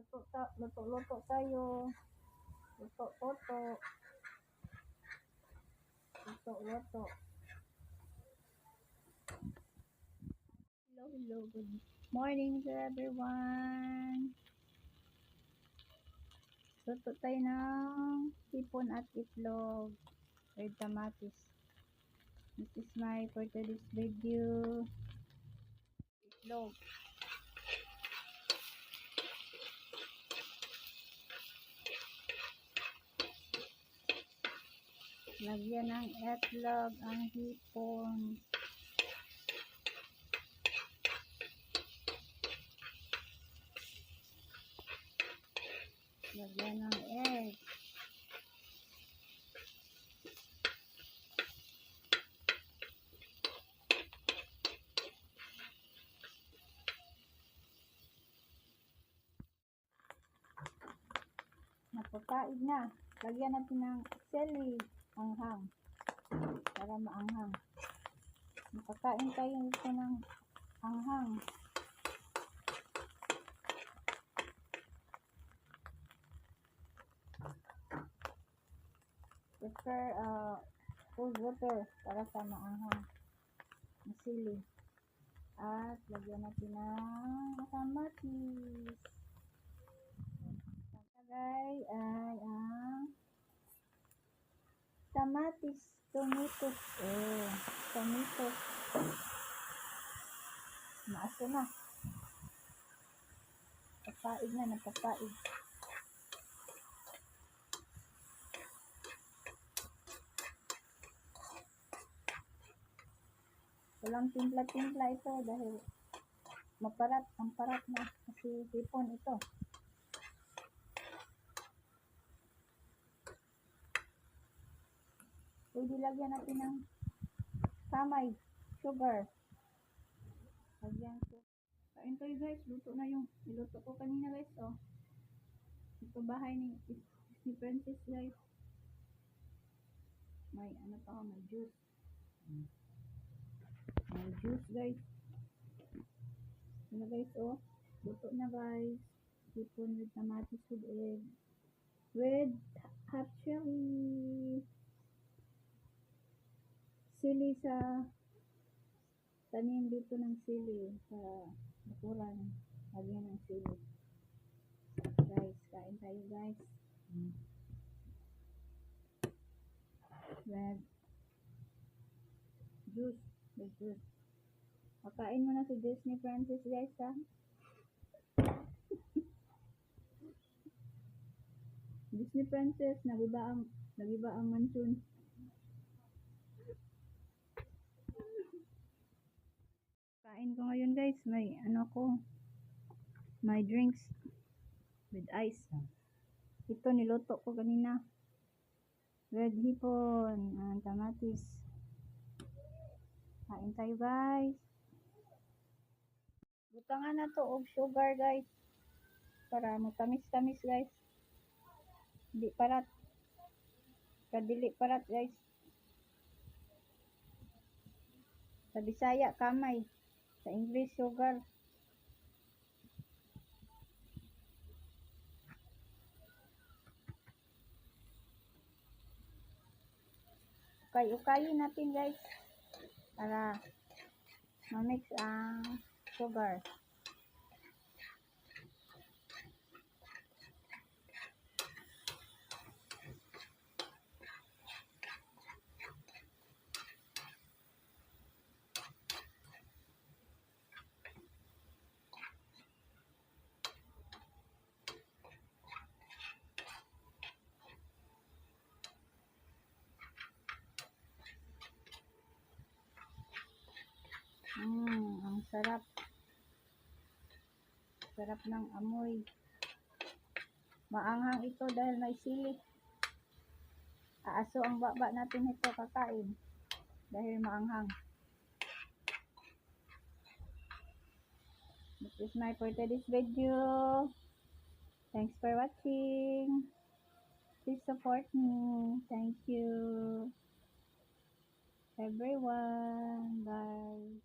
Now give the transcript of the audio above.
Luto tayo. Luto. Luto. Hello. Good morning to everyone. Luto tayo ng hipon at itlog with kamatis. This is my for today's video. Itlog. Lagyan ng itlog ang hipon. Lagyan ng egg. Napakain na. Lagyan natin ng sili, anghang. Para maanghang. Napakain tayo nito ng anghang. Prepare cold water para sa maanghang ng sili. At lagyan natin ng kamatis. Lagay ay ang tomatoes. Tomatoes. Maaso na. Napapaig. Walang timpla ito dahil ang parat na kasi hipon ito. Pwede lagyan natin ng kamay, sugar. Lagyan ko. Kain tayo guys, luto na yung niluto ko kanina guys. Ito bahay ni Princess guys. May juice. May juice guys. Ano guys luto na guys. Hipon with kamatis with egg. With hot chili. Sili sa tanim dito ng sili sa bakuran. Lagyan ng sili. Guys, kain tayo guys. With juice. Pakain mo na si Disney Princess guys ha. Disney Princess, nagiba ang mansion. Kain ko ngayon guys, may drinks with ice. Ito niluto ko kanina. Red hipon, kamatis. Kain tayo guys. Butangan na to og sugar guys. Para matamis-tamis guys. Di parat. Kadili parat guys. Sa Bisaya kamay. Sa English sugar. Ukay-ukayin natin guys. Para ma-mix ang sugar. Ang sarap. Sarap ng amoy. Maanghang ito dahil may sili. Aaso ang baba natin ito kakain. Dahil maanghang. This is my for today's video. Thanks for watching. Please support me. Thank you. Everyone. Bye.